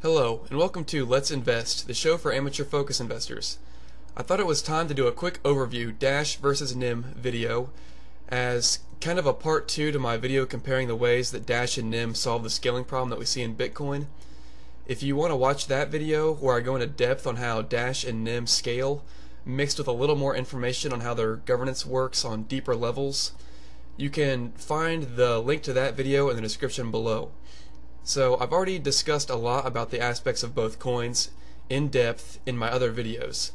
Hello, and welcome to Let's Invest, the show for amateur focus investors. I thought it was time to do a quick overview Dash versus NEM video as kind of a part 2 to my video comparing the ways that Dash and NEM solve the scaling problem that we see in Bitcoin. If you want to watch that video where I go into depth on how Dash and NEM scale, mixed with a little more information on how their governance works on deeper levels, you can find the link to that video in the description below. So I've already discussed a lot about the aspects of both coins in depth in my other videos.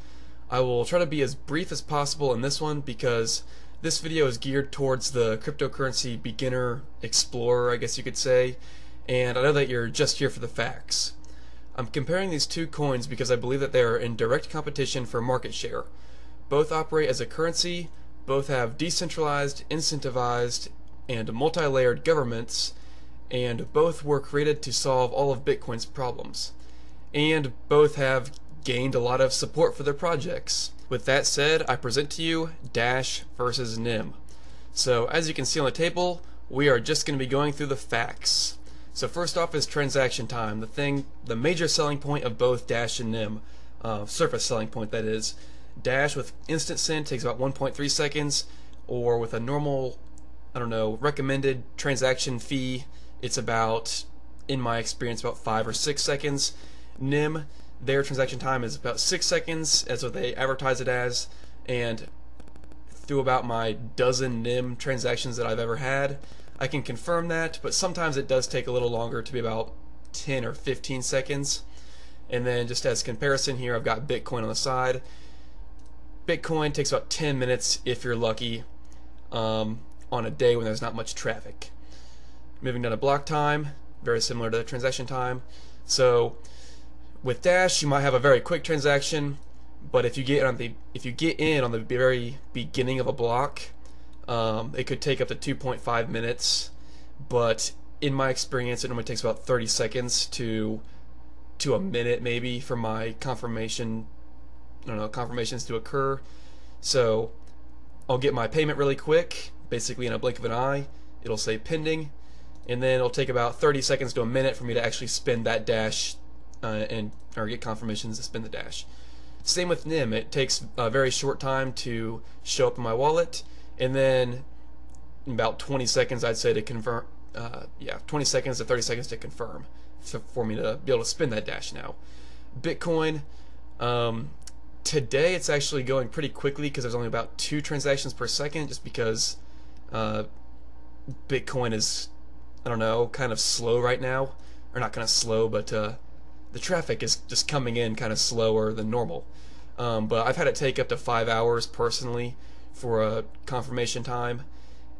I will try to be as brief as possible in this one because this video is geared towards the cryptocurrency beginner explorer, I guess you could say, and I know that you're just here for the facts. I'm comparing these two coins because I believe that they are in direct competition for market share. Both operate as a currency, both have decentralized, incentivized, and multi-layered governments, and both were created to solve all of Bitcoin's problems. And both have gained a lot of support for their projects. With that said, I present to you Dash versus NEM. So as you can see on the table, we are just going to be going through the facts. So first off is transaction time, the major selling point of both Dash and NEM, surface selling point that is. Dash with instant send takes about 1.3 seconds, or with a normal, recommended transaction fee, it's about, in my experience, about 5 or 6 seconds. NEM, their transaction time is about 6 seconds, that's what they advertise it as, and through about my dozen NEM transactions that I've ever had, I can confirm that, but sometimes it does take a little longer to be about 10 or 15 seconds. And then just as comparison here, I've got Bitcoin on the side. Bitcoin takes about 10 minutes if you're lucky on a day when there's not much traffic. Moving down to block time, very similar to the transaction time. So with Dash, you might have a very quick transaction, but if you get in on the very beginning of a block, it could take up to 2.5 minutes. But in my experience, it normally takes about 30 seconds to a minute maybe for my confirmations to occur. So I'll get my payment really quick, basically in a blink of an eye. It'll say pending, and then it'll take about 30 seconds to a minute for me to actually spend that Dash or get confirmations to spend the Dash. Same with NEM. It takes a very short time to show up in my wallet, and then about 20 seconds, I'd say, to convert. 20 seconds to 30 seconds to confirm for me to be able to spend that Dash now. Bitcoin, today it's actually going pretty quickly because there's only about 2 transactions per second, just because Bitcoin is, kind of slow right now. Or not kind of slow, but the traffic is just coming in kind of slower than normal. But I've had it take up to 5 hours personally for a confirmation time,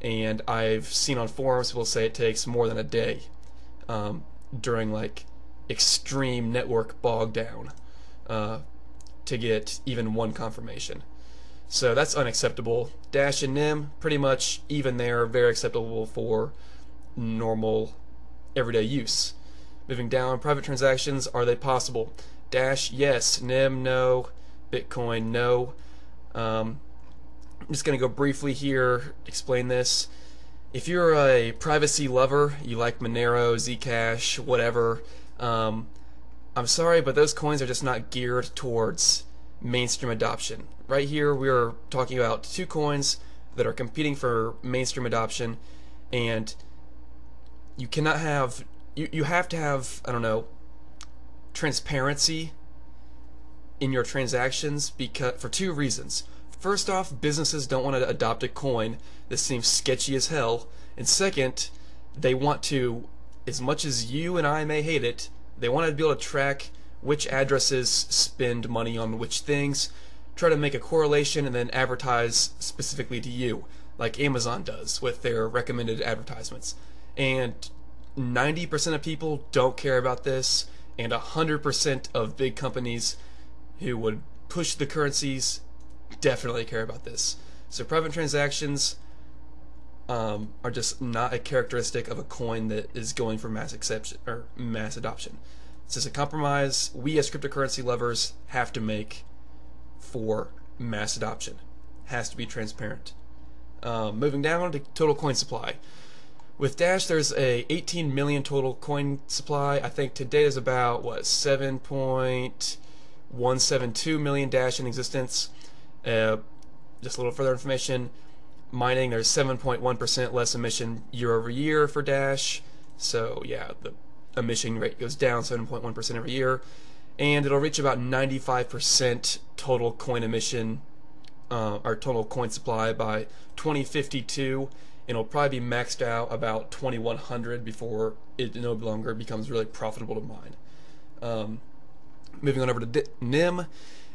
and I've seen on forums people say it takes more than a day during like extreme network bog down to get even one confirmation. So that's unacceptable. Dash and NEM, pretty much even there, very acceptable for normal everyday use. Moving down, private transactions, are they possible? Dash, yes. NEM, no. Bitcoin, no. I'm just going to go briefly here, explain this. If you're a privacy lover, you like Monero, Zcash, whatever, I'm sorry, but those coins are just not geared towards mainstream adoption. Right here, we're talking about 2 coins that are competing for mainstream adoption, and you cannot have, you have to have, transparency in your transactions for 2 reasons. First off, businesses don't want to adopt a coin that seems sketchy as hell, and second, they want to, as much as you and I may hate it, they want to be able to track which addresses spend money on which things, try to make a correlation, and then advertise specifically to you, like Amazon does with their recommended advertisements. And 90% of people don't care about this, and 100% of big companies who would push the currencies definitely care about this. So private transactions are just not a characteristic of a coin that is going for mass adoption. It's just a compromise we as cryptocurrency lovers have to make for mass adoption. Has to be transparent. Moving down to total coin supply. With Dash, there's a 18 million total coin supply. I think today there's about, what, 7.172 million Dash in existence. Just a little further information. Mining, there's 7.1% less emission year over year for Dash. So yeah, the emission rate goes down 7.1% every year. And it'll reach about 95% total coin emission, or total coin supply by 2052. And it'll probably be maxed out about 2100 before it no longer becomes really profitable to mine. Moving on over to NEM.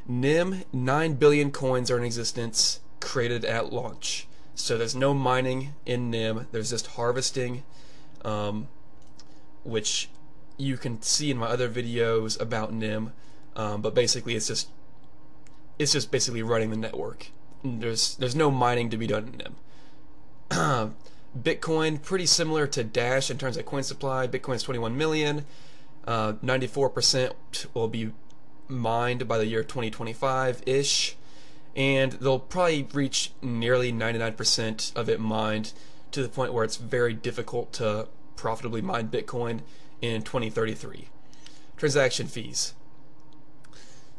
NEM, 9 billion coins are in existence, created at launch. So there's no mining in NEM, there's just harvesting, which you can see in my other videos about NEM, but basically it's just basically running the network. There's no mining to be done in NEM. Bitcoin, pretty similar to Dash in terms of coin supply. Bitcoin's 21 million. 94% will be mined by the year 2025-ish, and they'll probably reach nearly 99% of it mined to the point where it's very difficult to profitably mine Bitcoin in 2033. Transaction fees.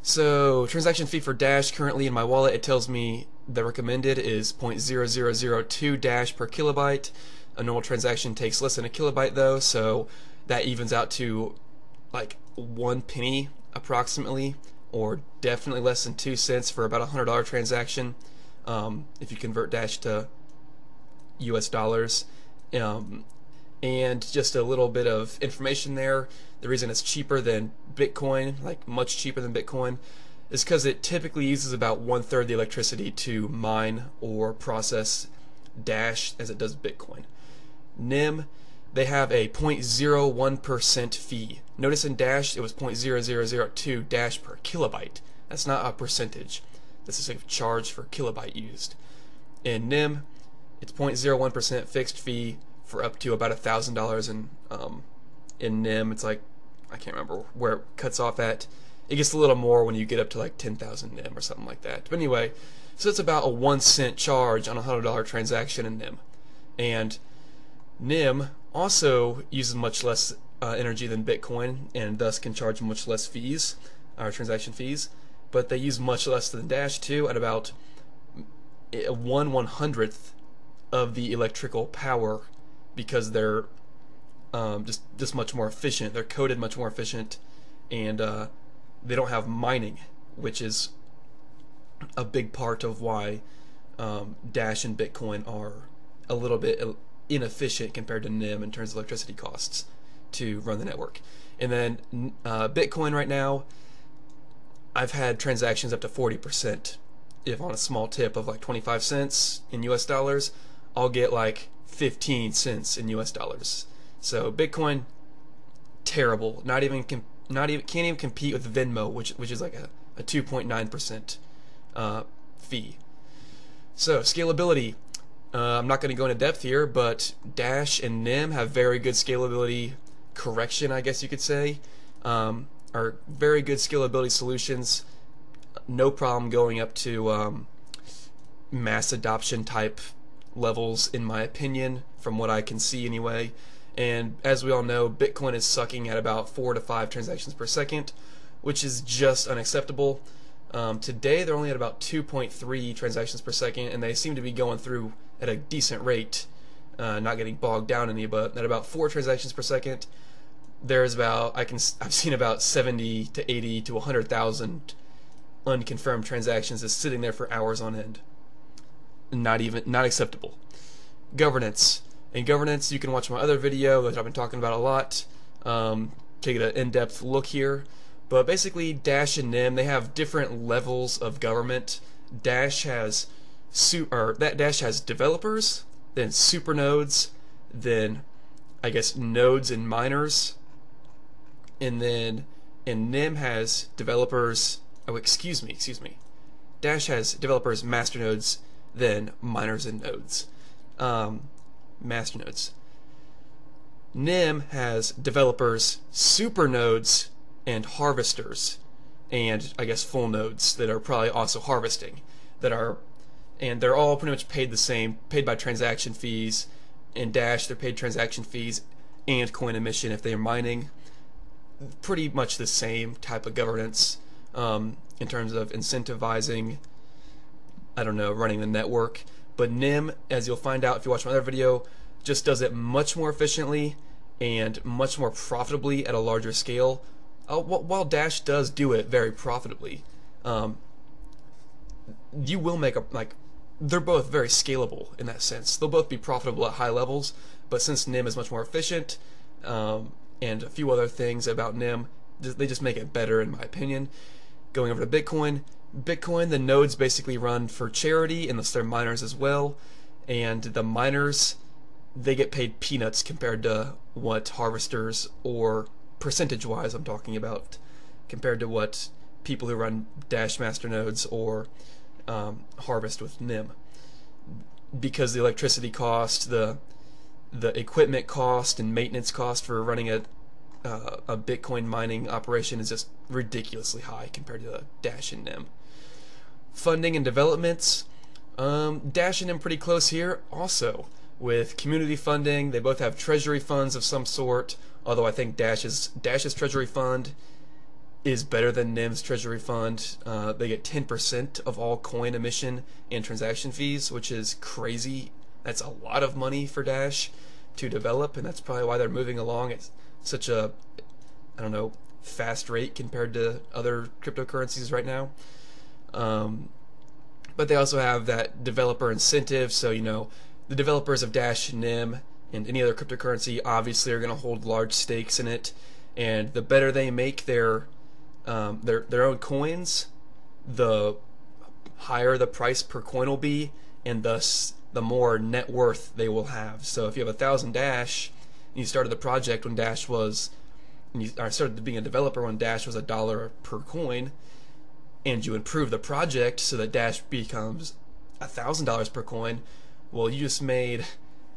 So, transaction fee for Dash currently in my wallet, it tells me the recommended is 0.0002 Dash per kilobyte. A normal transaction takes less than a kilobyte though, so that evens out to like 1 penny approximately, or definitely less than 2 cents for about a $100 transaction, if you convert Dash to US dollars. And just a little bit of information there. The reason it's cheaper than Bitcoin, like much cheaper than Bitcoin, is because it typically uses about 1/3 the electricity to mine or process Dash as it does Bitcoin. NEM, they have a 0.01% fee. Notice in Dash it was 0.0002 Dash per kilobyte. That's not a percentage. This is a charge for kilobyte used. In NEM, it's 0.01% fixed fee for up to about $1,000, and in NEM it's like, I can't remember where it cuts off at. It gets a little more when you get up to like 10,000 NEM or something like that. But anyway, so it's about a 1 cent charge on a $100 transaction in NEM. And NEM also uses much less energy than Bitcoin, and thus can charge much less fees, or transaction fees. But they use much less than Dash too, at about 1/100th of the electrical power, because they're just much more efficient. They're coded much more efficient, and they don't have mining, which is a big part of why Dash and Bitcoin are a little bit inefficient compared to NEM in terms of electricity costs to run the network. And then Bitcoin right now, I've had transactions up to 40%. If on a small tip of like 25 cents in US dollars, I'll get like 15 cents in US dollars. So Bitcoin, terrible. Can't even compete with Venmo, which is like a 2.9% fee. So Scalability. I'm not going to go into depth here, but Dash and NEM have very good scalability correction, I guess you could say. Are very good scalability solutions. No problem going up to mass adoption type levels, in my opinion, from what I can see anyway. And as we all know, Bitcoin is sucking at about 4 to 5 transactions per second, which is just unacceptable. Today they're only at about 2.3 transactions per second, and they seem to be going through at a decent rate, not getting bogged down any, but at about 4 transactions per second, there's about, I've seen about 70 to 80 to 100,000 unconfirmed transactions just sitting there for hours on end. Not acceptable. Governance. In governance, you can watch my other video that I've been talking about a lot to get an in-depth look here. But basically, Dash and NEM, they have different levels of government. Dash has developers, then supernodes, then I guess nodes and miners, and then NEM has developers. Oh, excuse me. Dash has developers, masternodes, then miners and nodes. Masternodes. NEM has developers, supernodes, and harvesters, and I guess full nodes that are probably also harvesting, and they're all pretty much paid the same, paid by transaction fees, in Dash they're paid transaction fees and coin emission if they are mining. Pretty much the same type of governance in terms of incentivizing, I don't know, running the network. But NEM, as you'll find out if you watch my other video, just does it much more efficiently and much more profitably at a larger scale. While Dash does do it very profitably, you will make they're both very scalable in that sense. They'll both be profitable at high levels, but since NEM is much more efficient, and a few other things about NEM, they just make it better in my opinion. Going over to Bitcoin, the nodes basically run for charity unless they're miners as well, and the miners, they get paid peanuts compared to what harvesters, or percentage-wise I'm talking about, compared to what people who run Dash master nodes or harvest with NEM. Because the electricity cost, the equipment cost and maintenance cost for running a Bitcoin mining operation is just ridiculously high compared to Dash and NEM. Funding and developments, Dash and NEM pretty close here also. With community funding, they both have treasury funds of some sort, although I think Dash's treasury fund is better than NEM's treasury fund. They get 10% of all coin emission and transaction fees, which is crazy. That's a lot of money for Dash to develop, and that's probably why they're moving along at such a, I don't know, fast rate compared to other cryptocurrencies right now. But they also have that developer incentive, so you know, the developers of Dash, NEM, and any other cryptocurrency obviously are going to hold large stakes in it, and the better they make their own coins, the higher the price per coin will be, and thus the more net worth they will have. So if you have 1,000 Dash, and you started the project when Dash was, started being a developer when Dash was $1 per coin, and you improve the project so that Dash becomes $1,000 per coin, well, you just made,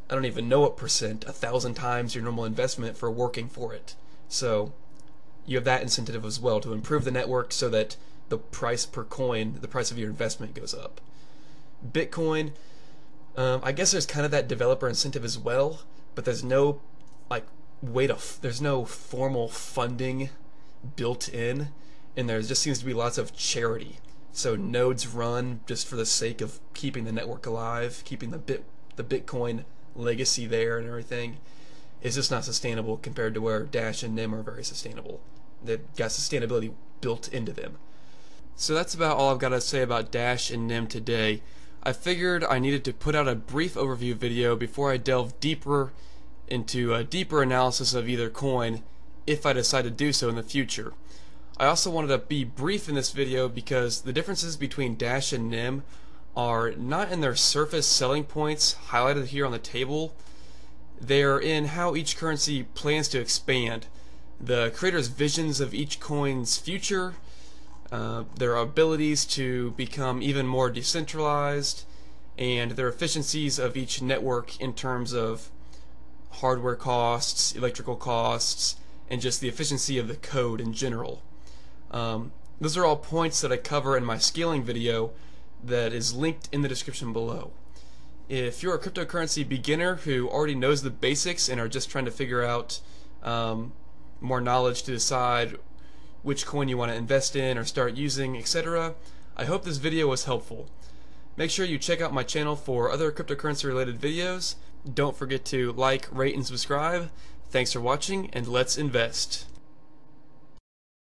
I don't even know what percent, 1,000 times your normal investment for working for it. So you have that incentive as well to improve the network so that the price per coin, the price of your investment, goes up. Bitcoin, I guess there's kind of that developer incentive as well, but there's no there's no formal funding built in, and there just seems to be lots of charity. So nodes run just for the sake of keeping the network alive, keeping the Bitcoin legacy there and everything. It's just not sustainable compared to where Dash and NEM are very sustainable. They've got sustainability built into them. So that's about all I've got to say about Dash and NEM today. I figured I needed to put out a brief overview video before I delve deeper into a deeper analysis of either coin, if I decide to do so in the future. I also wanted to be brief in this video because the differences between Dash and NEM are not in their surface selling points highlighted here on the table. They are in how each currency plans to expand, the creators' visions of each coin's future, their abilities to become even more decentralized, and their efficiencies of each network in terms of hardware costs, electrical costs, and just the efficiency of the code in general. Those are all points that I cover in my scaling video that is linked in the description below. If you're a cryptocurrency beginner who already knows the basics and are just trying to figure out more knowledge to decide which coin you want to invest in or start using, etc., I hope this video was helpful. Make sure you check out my channel for other cryptocurrency related videos. Don't forget to like, rate, and subscribe. Thanks for watching, and let's invest.